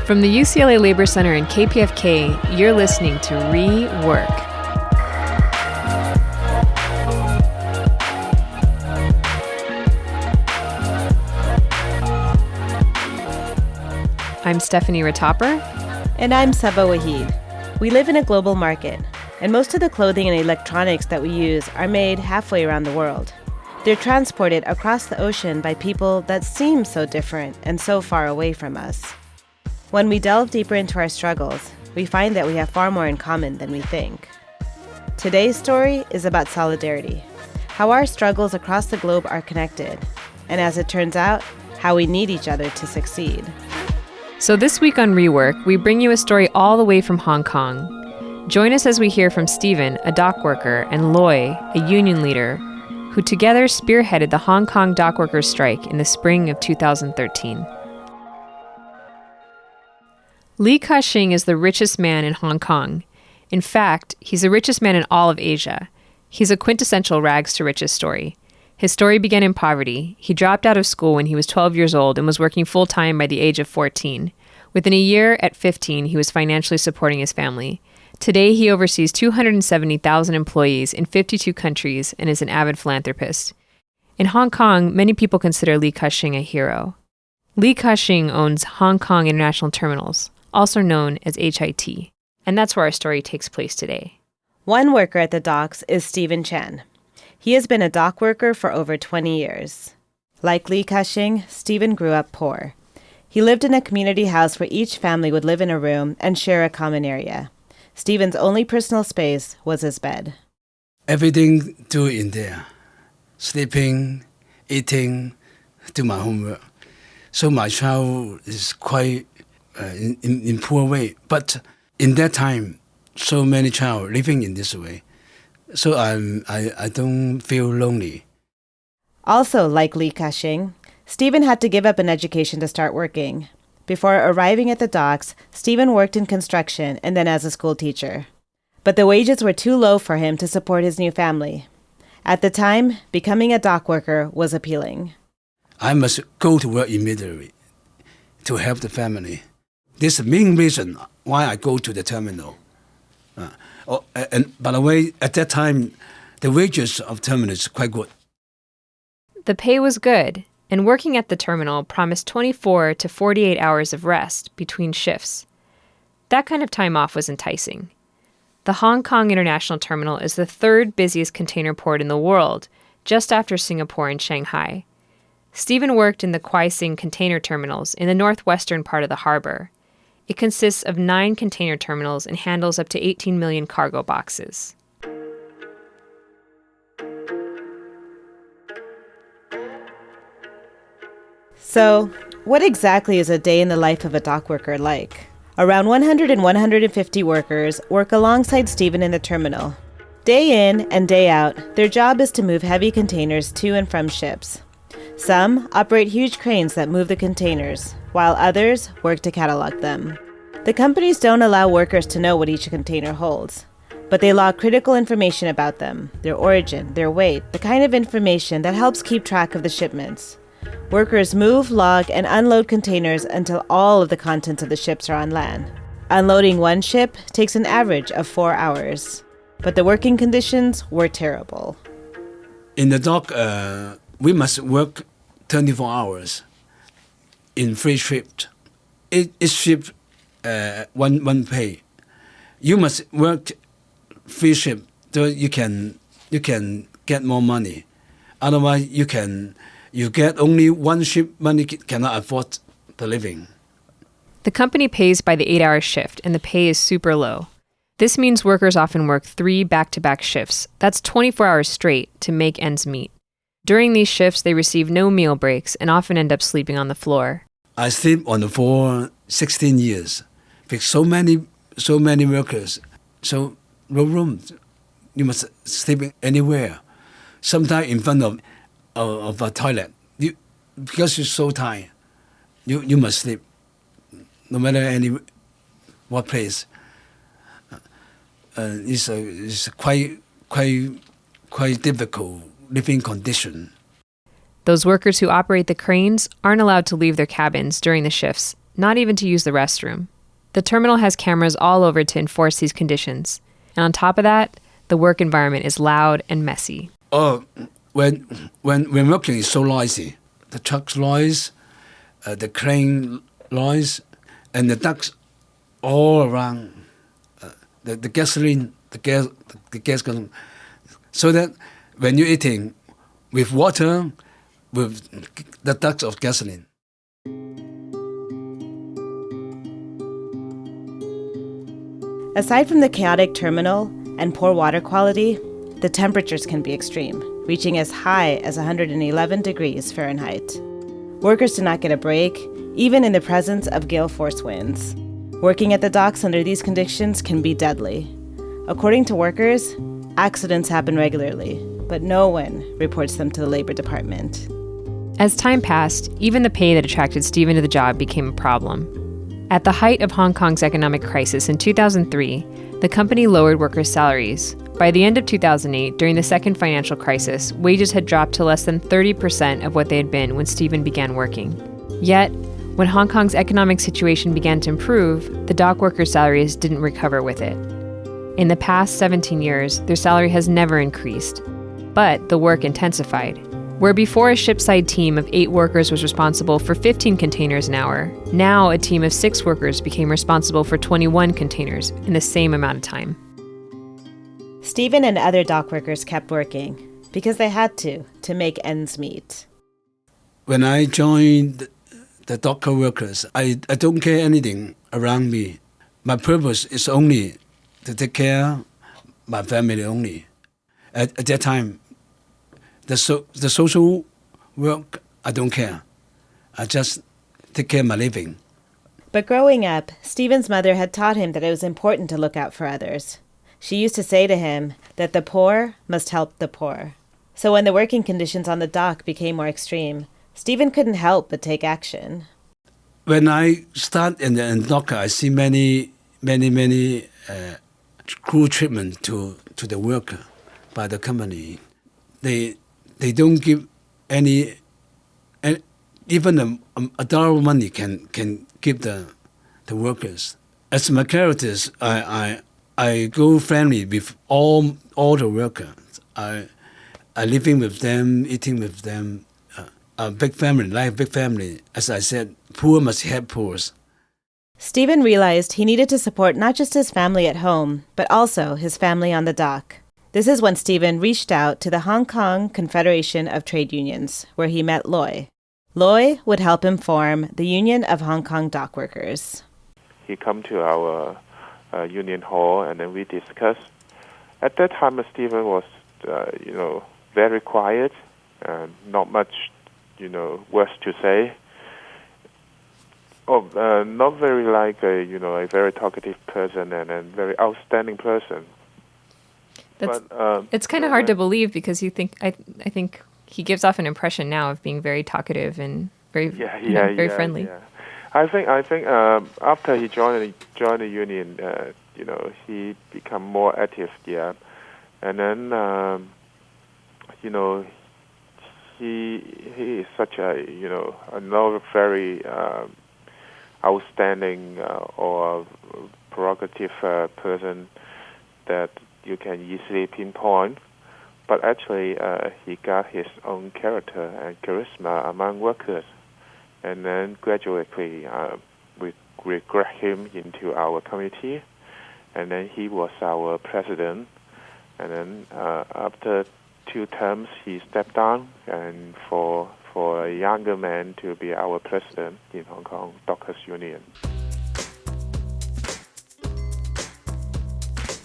From the UCLA Labor Center and KPFK, you're listening to ReWork. I'm Stephanie Ratopper. And I'm Saba Wahid. We live in a global market, and most of the clothing and electronics that we use are made halfway around the world. They're transported across the ocean by people that seem so different and so far away from us. When we delve deeper into our struggles, we find that we have far more in common than we think. Today's story is about solidarity, how our struggles across the globe are connected, and as it turns out, how we need each other to succeed. So this week on ReWork, we bring you a story all the way from Hong Kong. Join us as we hear from Stephen, a dock worker, and Loy, a union leader, who together spearheaded the Hong Kong dock workers' strike in the spring of 2013. Li Ka-shing is the richest man in Hong Kong. In fact, he's the richest man in all of Asia. He's a quintessential rags to riches story. His story began in poverty. He dropped out of school when he was 12 years old and was working full-time by the age of 14. Within a year, at 15, he was financially supporting his family. Today, he oversees 270,000 employees in 52 countries and is an avid philanthropist. In Hong Kong, many people consider Li Ka-shing a hero. Li Ka-shing owns Hong Kong International Terminals, also known as HIT. And that's where our story takes place today. One worker at the docks is Stephen Chan. He has been a dock worker for over 20 years. Like Li Ka-shing, Stephen grew up poor. He lived in a community house where each family would live in a room and share a common area. Stephen's only personal space was his bed. Everything do in there. Sleeping, eating, do my homework. So my child is quite in poor way. But in that time, so many child living in this way. So I don't feel lonely. Also, like Li Ka-shing, Stephen had to give up an education to start working. Before arriving at the docks, Stephen worked in construction and then as a school teacher. But the wages were too low for him to support his new family. At the time, becoming a dock worker was appealing. I must go to work immediately to help the family. This is the main reason why I go to the terminal. And by the way, at that time, the wages of terminal is quite good. The pay was good, and working at the terminal promised 24 to 48 hours of rest between shifts. That kind of time off was enticing. The Hong Kong International Terminal is the third busiest container port in the world, just after Singapore and Shanghai. Stephen worked in the Kwai Sing container terminals in the northwestern part of the harbor. It consists of 9 container terminals and handles up to 18 million cargo boxes. So, what exactly is a day in the life of a dock worker like? Around 100 and 150 workers work alongside Stephen in the terminal. Day in and day out, their job is to move heavy containers to and from ships. Some operate huge cranes that move the containers, while others work to catalog them. The companies don't allow workers to know what each container holds, but they log critical information about them, their origin, their weight, the kind of information that helps keep track of the shipments. Workers move, log, and unload containers until all of the contents of the ships are on land. Unloading one ship takes an average of 4 hours, but the working conditions were terrible. In the dock, we must work 24 hours in 3 shifts. Each shift, one pay. You must work 3 shifts so you can get more money. Otherwise, you get only 1 shift, money cannot afford the living. The company pays by the 8-hour shift, and the pay is super low. This means workers often work 3 back-to-back shifts. That's 24 hours straight to make ends meet. During these shifts, they receive no meal breaks and often end up sleeping on the floor. I sleep on the floor 16 years with so many workers. So no room. You must sleep anywhere. Sometimes in front of a toilet. Because you're so tired, you must sleep. No matter what place. It's quite difficult living condition. Those workers who operate the cranes aren't allowed to leave their cabins during the shifts, not even to use the restroom. The terminal has cameras all over to enforce these conditions. And on top of that, the work environment is loud and messy. Oh, when working is so noisy, the truck's noise, the crane noise, and the ducts all around, the gasoline, the gas, so that when you're eating with water, with the ducts of gasoline. Aside from the chaotic terminal and poor water quality, the temperatures can be extreme, reaching as high as 111 degrees Fahrenheit. Workers do not get a break, even in the presence of gale force winds. Working at the docks under these conditions can be deadly. According to workers, accidents happen regularly, but no one reports them to the Labor Department. As time passed, even the pay that attracted Stephen to the job became a problem. At the height of Hong Kong's economic crisis in 2003, the company lowered workers' salaries. By the end of 2008, during the second financial crisis, wages had dropped to less than 30% of what they had been when Stephen began working. Yet, when Hong Kong's economic situation began to improve, the dock workers' salaries didn't recover with it. In the past 17 years, their salary has never increased, but the work intensified. Where before a shipside team of 8 workers was responsible for 15 containers an hour, now a team of 6 workers became responsible for 21 containers in the same amount of time. Stephen and other dock workers kept working because they had to make ends meet. When I joined the docker workers, I don't care anything around me. My purpose is only to take care of my family only. At that time, the social work, I don't care. I just take care of my living. But growing up, Stephen's mother had taught him that it was important to look out for others. She used to say to him that the poor must help the poor. So when the working conditions on the dock became more extreme, Stephen couldn't help but take action. When I start in the docker, I see many cruel treatment to the worker by the company. They don't give any even a dollar of money can give the workers. As my characters, I go friendly with all the workers. I living with them, eating with them. A big family. As I said, poor must help poor. Stephen realized he needed to support not just his family at home, but also his family on the dock. This is when Stephen reached out to the Hong Kong Confederation of Trade Unions, where he met Loy. Loy would help him form the Union of Hong Kong Dock Workers. He come to our union hall, and then we discussed. At that time, Stephen was, very quiet, not much, words to say. Not very like a very talkative person and a very outstanding person. It's kind of hard to believe because you think I think he gives off an impression now of being very talkative and very friendly. Yeah. I think after he joined the union, he become more active. Yeah, and then he is such another very outstanding or prerogative person that you can easily pinpoint, but actually he got his own character and charisma among workers, and then gradually we regret him into our committee, and then he was our president, and then after 2 terms he stepped down, and for a younger man to be our president in Hong Kong Dockers Union.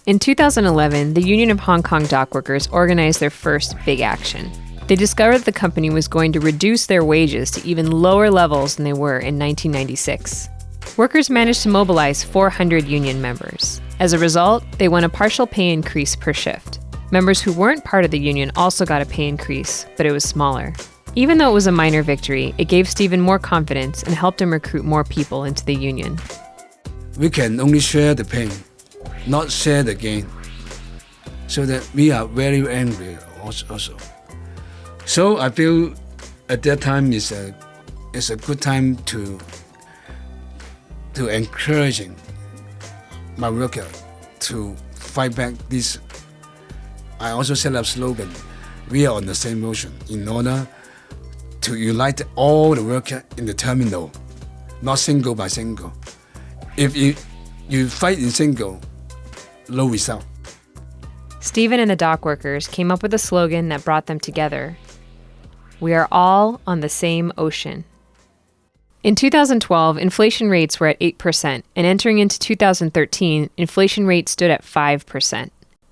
In 2011, the Union of Hong Kong Dock Workers organized their first big action. They discovered that the company was going to reduce their wages to even lower levels than they were in 1996. Workers managed to mobilize 400 union members. As a result, they won a partial pay increase per shift. Members who weren't part of the union also got a pay increase, but it was smaller. Even though it was a minor victory, it gave Stephen more confidence and helped him recruit more people into the union. We can only share the pain, not share the gain. So that we are very angry also. So I feel at that time is a good time to to encouraging my worker to fight back this, I also set up slogan, we are on the same motion, in order to unite all the workers in the terminal, not single by single. If you fight in single, low result. Stephen and the dock workers came up with a slogan that brought them together. We are all on the same ocean. In 2012, inflation rates were at 8%, and entering into 2013, inflation rates stood at 5%.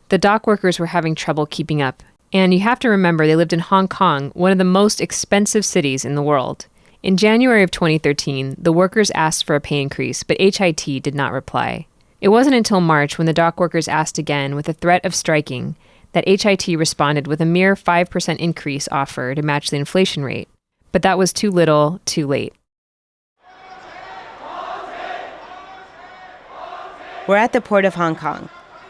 The dock workers were having trouble keeping up. And you have to remember they lived in Hong Kong, one of the most expensive cities in the world. In January of 2013, the workers asked for a pay increase, but HIT did not reply. It wasn't until March, when the dock workers asked again with a threat of striking, that HIT responded with a mere 5% increase offer to match the inflation rate. But that was too little, too late. We're at the port of Hong Kong.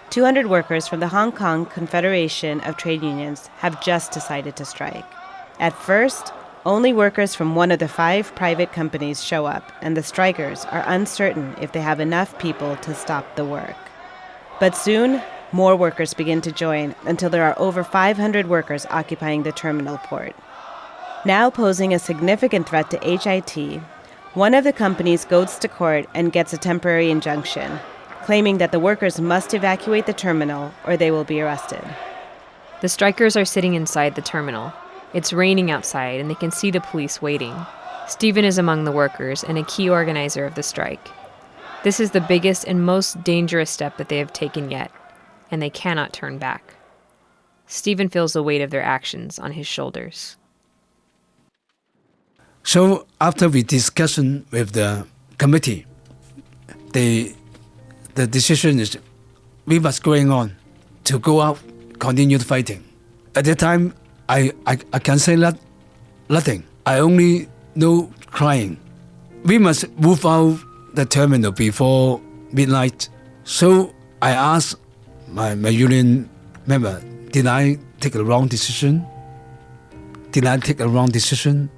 200 workers from the Hong Kong Confederation of Trade Unions have just decided to strike. At first, only workers from one of the 5 private companies show up, and the strikers are uncertain if they have enough people to stop the work. But soon, more workers begin to join until there are over 500 workers occupying the terminal port. Now posing a significant threat to HIT, one of the companies goes to court and gets a temporary injunction, claiming that the workers must evacuate the terminal or they will be arrested. The strikers are sitting inside the terminal. It's raining outside, and they can see the police waiting. Stephen is among the workers and a key organizer of the strike. This is the biggest and most dangerous step that they have taken yet, and they cannot turn back. Stephen feels the weight of their actions on his shoulders. So after we discussion with the committee, the decision is we must going on to go out, continue fighting. At that time, I can say nothing. I only know crying. We must move out the terminal before midnight. So I asked my union member, did I take a wrong decision? Did I take a wrong decision?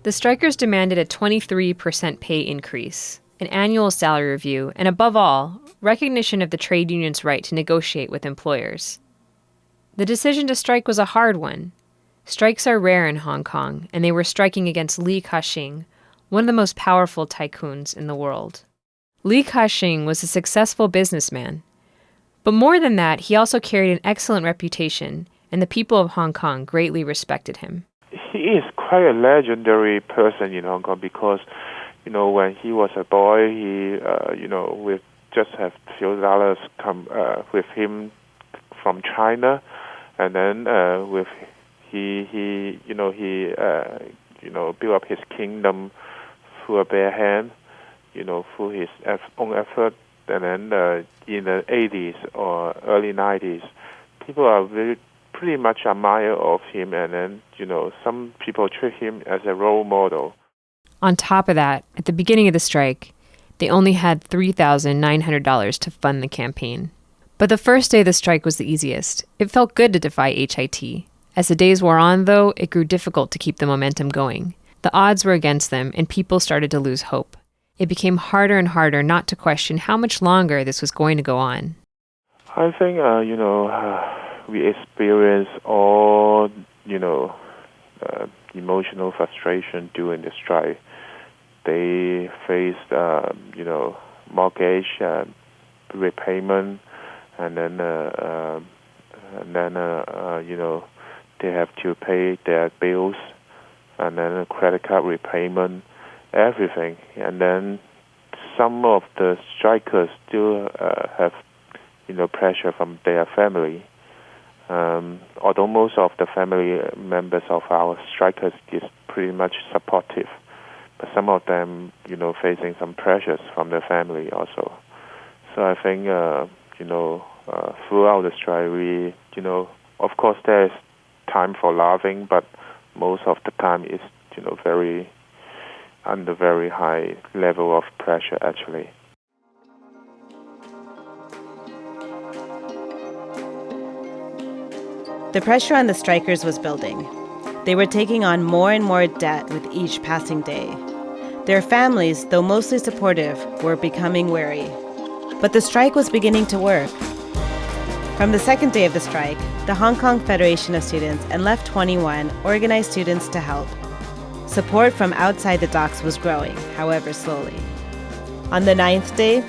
The strikers demanded a 23% pay increase, an annual salary review, and above all, recognition of the trade union's right to negotiate with employers. The decision to strike was a hard one. Strikes are rare in Hong Kong, and they were striking against Li Ka-shing, one of the most powerful tycoons in the world. Li Ka-shing was a successful businessman. But more than that, he also carried an excellent reputation, and the people of Hong Kong greatly respected him. He is quite a legendary person in Hong Kong because, when he was a boy, he, with just have few dollars come with him from China, and then with he built up his kingdom through a bare hand, through his own effort, and then in the 80s or early 90s, people are pretty much admire of him, and then some people treat him as a role model. On top of that, at the beginning of the strike, they only had $3,900 to fund the campaign. But the first day of the strike was the easiest. It felt good to defy HIT. As the days wore on, though, it grew difficult to keep the momentum going. The odds were against them, and people started to lose hope. It became harder and harder not to question how much longer this was going to go on. I think, we experienced all, emotional frustration during the strike. They faced, mortgage repayment, and then, they have to pay their bills, and then credit card repayment, everything. And then some of the strikers still have, pressure from their family. Although most of the family members of our strikers is pretty much supportive, but some of them, facing some pressures from their family also. So I think, throughout the strike, we, of course there is time for laughing, but most of the time it's, very under very high level of pressure actually. The pressure on the strikers was building. They were taking on more and more debt with each passing day. Their families, though mostly supportive, were becoming wary. But the strike was beginning to work. From the second day of the strike, the Hong Kong Federation of Students and Left 21 organized students to help. Support from outside the docks was growing, however slowly. On the 9th day,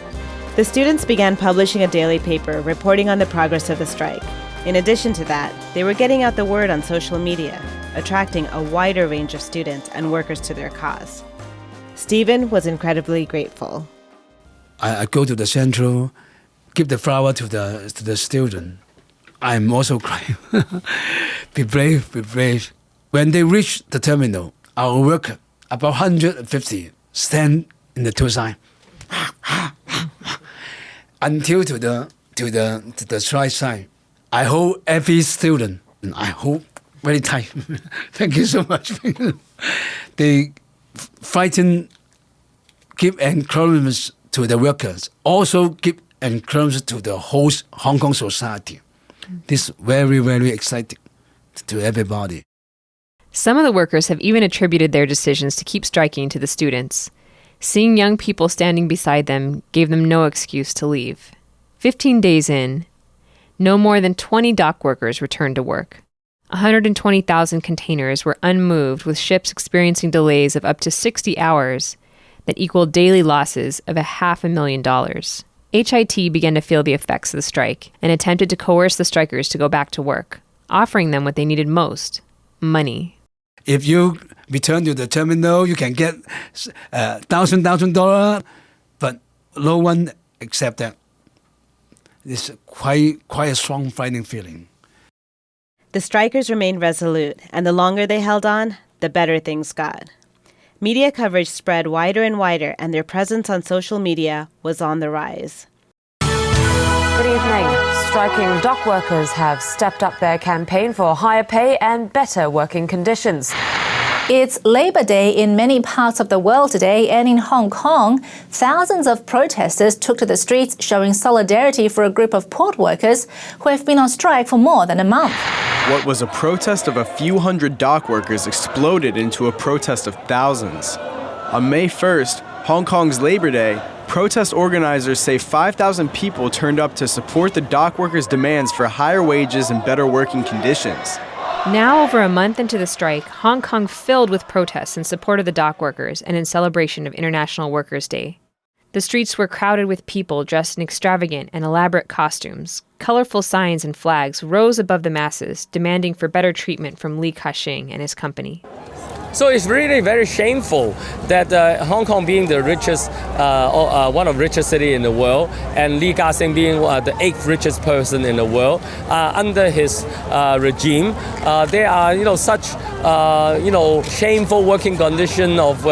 the students began publishing a daily paper reporting on the progress of the strike. In addition to that, they were getting out the word on social media, attracting a wider range of students and workers to their cause. Stephen was incredibly grateful. I go to the central, give the flower to the student. I'm also crying. Be brave, be brave. When they reach the terminal, our worker, about 150, stand in the two sides. Until to the strike side. I hold every student, and I hold very tight. Thank you so much. They fighting, give encouragement to the workers, also give encouragement to the whole Hong Kong society. This is very, very exciting to everybody. Some of the workers have even attributed their decisions to keep striking to the students. Seeing young people standing beside them gave them no excuse to leave. 15 days in, no more than 20 dock workers returned to work. 120,000 containers were unmoved, with ships experiencing delays of up to 60 hours that equaled daily losses of $500,000. HIT began to feel the effects of the strike and attempted to coerce the strikers to go back to work, offering them what they needed most: money. If you return to the terminal, you can get $1,000, but no one accept that. It's quite a strong fighting feeling. The strikers remained resolute, and the longer they held on, the better things got. Media coverage spread wider and wider, and their presence on social media was on the rise. Good evening. Striking dock workers have stepped up their campaign for higher pay and better working conditions. It's Labor Day in many parts of the world today, and in Hong Kong, thousands of protesters took to the streets showing solidarity for a group of port workers who have been on strike for more than a month. What was a protest of a few hundred dock workers exploded into a protest of thousands. On May 1st, Hong Kong's Labor Day, protest organizers say 5,000 people turned up to support the dock workers' demands for higher wages and better working conditions. Now, over a month into the strike, Hong Kong filled with protests in support of the dock workers and in celebration of International Workers' Day. The streets were crowded with people dressed in extravagant and elaborate costumes. Colorful signs and flags rose above the masses, demanding for better treatment from Li Ka-shing and his company. So it's really very shameful that Hong Kong being the richest, one of the richest cities in the world, and Li Ka-shing being the 8th richest person in the world, under his regime, there are such shameful working condition of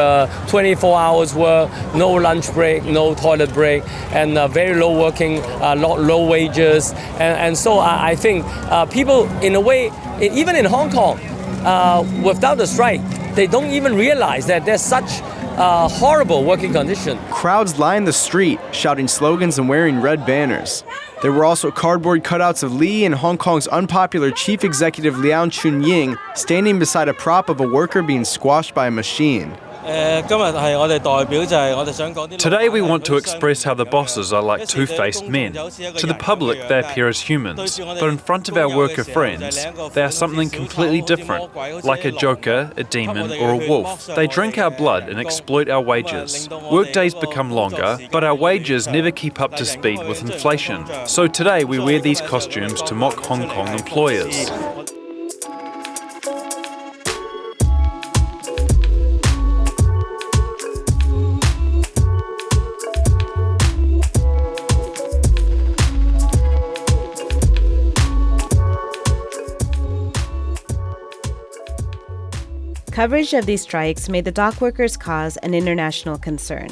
24 hours work, no lunch break, no toilet break, and very low working, low wages, and so I think people in a way, even in Hong Kong, without the strike, they don't even realize that there's such horrible working condition. Crowds lined the street, shouting slogans and wearing red banners. There were also cardboard cutouts of Li and Hong Kong's unpopular chief executive Leung Chun-ying standing beside a prop of a worker being squashed by a machine. Today we want to express how the bosses are like two-faced men. To the public they appear as humans, but in front of our worker friends they are something completely different, like a joker, a demon or a wolf. They drink our blood and exploit our wages. Workdays become longer, but our wages never keep up to speed with inflation. So today we wear these costumes to mock Hong Kong employers. Coverage of these strikes made the dock workers' cause an international concern.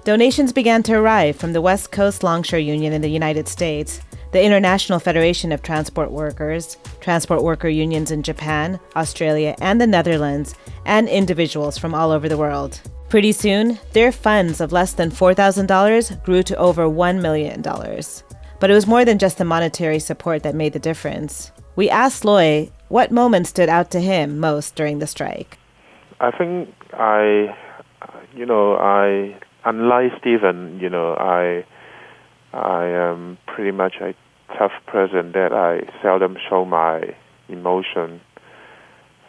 Donations began to arrive from the West Coast Longshore Union in the United States, the International Federation of Transport Workers, transport worker unions in Japan, Australia, and the Netherlands, and individuals from all over the world. Pretty soon, their funds of less than $4,000 grew to over $1 million. But it was more than just the monetary support that made the difference. We asked Loy what moment stood out to him most during the strike. I think I unlike Stephen, I am pretty much a tough person that I seldom show my emotion.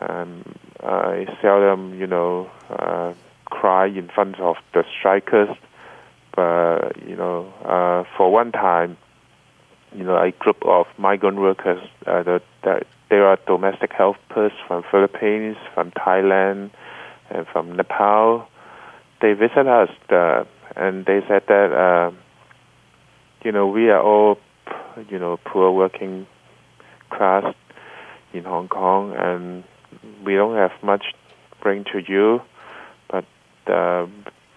I seldom, cry in front of the strikers. But, for one time, a group of migrant workers, they are domestic helpers from Philippines, from Thailand, and from Nepal. They visit us, and they said that, we are all, poor working class in Hong Kong, and we don't have much to bring to you, but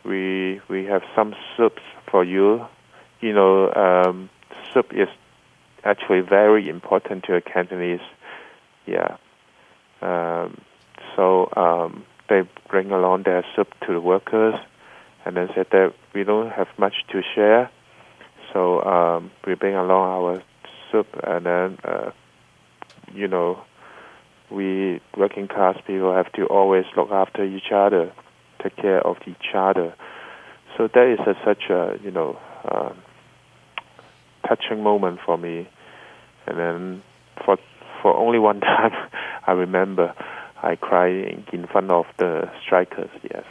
we have some soups for you. Soup is actually very important to a Cantonese. Yeah. So they bring along their soup to the workers, and then said that we don't have much to share. So we bring along our soup, and then we working class people have to always look after each other, take care of each other. So that is such a touching moment for me. And then for only one time, I remember I cried in front of the strikers. Yes.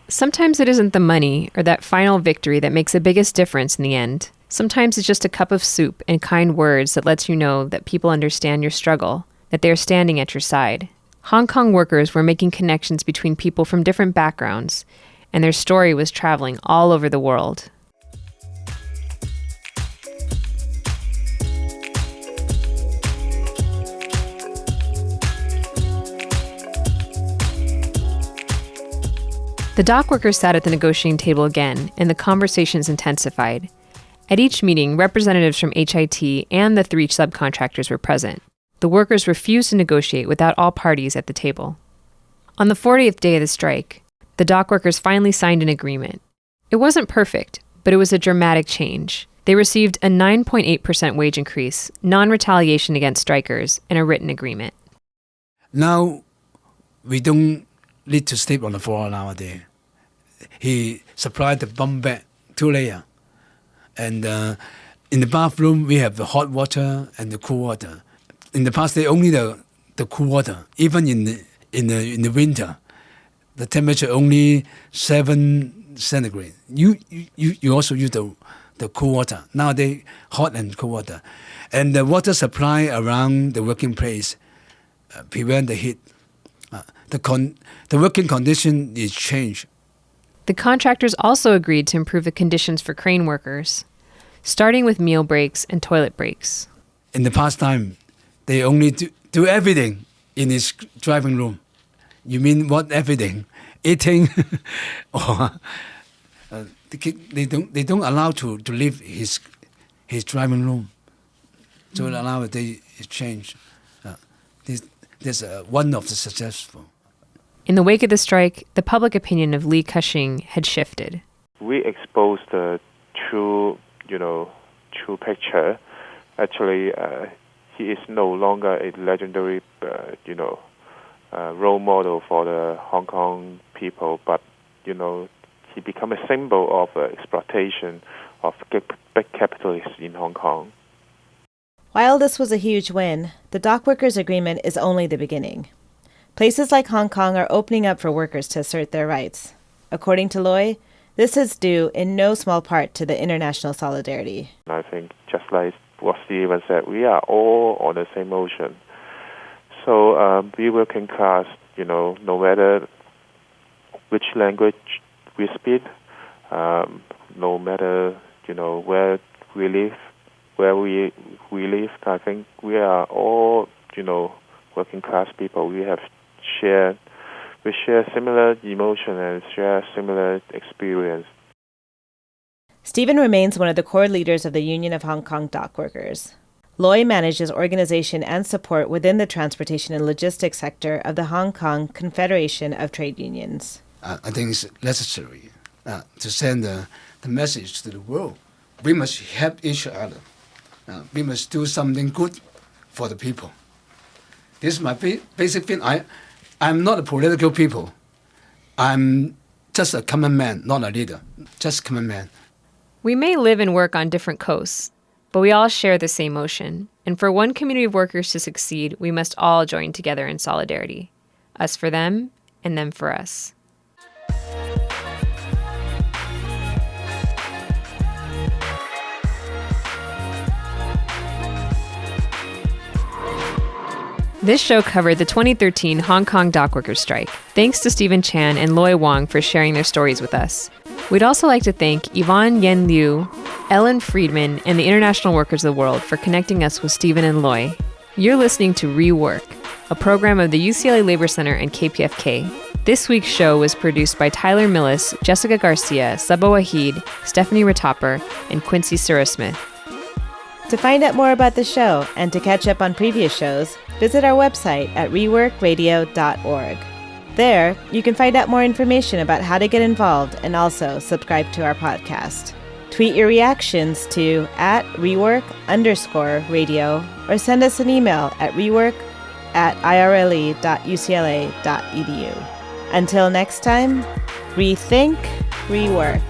Sometimes it isn't the money or that final victory that makes the biggest difference in the end. Sometimes it's just a cup of soup and kind words that lets you know that people understand your struggle, that they're standing at your side. Hong Kong workers were making connections between people from different backgrounds, and their story was traveling all over the world. The dock workers sat at the negotiating table again, and the conversations intensified. At each meeting, representatives from HIT and the 3 subcontractors were present. The workers refused to negotiate without all parties at the table. On the 40th day of the strike, the dock workers finally signed an agreement. It wasn't perfect, but it was a dramatic change. They received a 9.8% wage increase, non-retaliation against strikers, and a written agreement. Now, we don't need to sleep on the floor nowadays. He supplied the bunk bed 2 layers. And in the bathroom, we have the hot water and the cool water. In the past, they only the cool water. Even in the winter, the temperature only 7 centigrade. You also use the cool water. Nowadays, hot and cool water. And the water supply around the working place prevent the heat. The working condition is changed. The contractors also agreed to improve the conditions for crane workers, starting with meal breaks and toilet breaks. In the past time, they only do everything in his driving room. You mean what everything? Eating, or they don't allow to leave his driving room. So allow they change. This one of the successful. In the wake of the strike, the public opinion of Li Ka-shing had shifted. We exposed the true picture. Actually, he is no longer a legendary, role model for the Hong Kong people, but, he became a symbol of exploitation of big capitalists in Hong Kong. While this was a huge win, the dock workers' agreement is only the beginning. Places like Hong Kong are opening up for workers to assert their rights. According to Loy, this is due in no small part to the international solidarity. I think just like what Stephen said, we are all on the same ocean. So we working class, no matter which language we speak, no matter, where we live, I think we are all, working class people. We share similar emotion and share similar experience. Stephen remains one of the core leaders of the Union of Hong Kong Dock Workers. Loy manages organization and support within the transportation and logistics sector of the Hong Kong Confederation of Trade Unions. I think it's necessary to send the message to the world. We must help each other. We must do something good for the people. This is my basic thing. I'm not a political people. I'm just a common man, not a leader, just common man. We may live and work on different coasts, but we all share the same ocean. And for one community of workers to succeed, we must all join together in solidarity. Us for them, and them for us. This show covered the 2013 Hong Kong dockworkers strike. Thanks to Stephen Chan and Loy Wong for sharing their stories with us. We'd also like to thank Yvonne Yen Liu, Ellen Friedman, and the International Workers of the World for connecting us with Stephen and Loy. You're listening to ReWork, a program of the UCLA Labor Center and KPFK. This week's show was produced by Tyler Millis, Jessica Garcia, Saba Wahid, Stephanie Ratopper, and Quincy Surasmith. To find out more about the show and to catch up on previous shows, visit our website at reworkradio.org. There, you can find out more information about how to get involved and also subscribe to our podcast. Tweet your reactions to @rework_radio or send us an email at rework@irle.ucla.edu. Until next time, rethink, rework.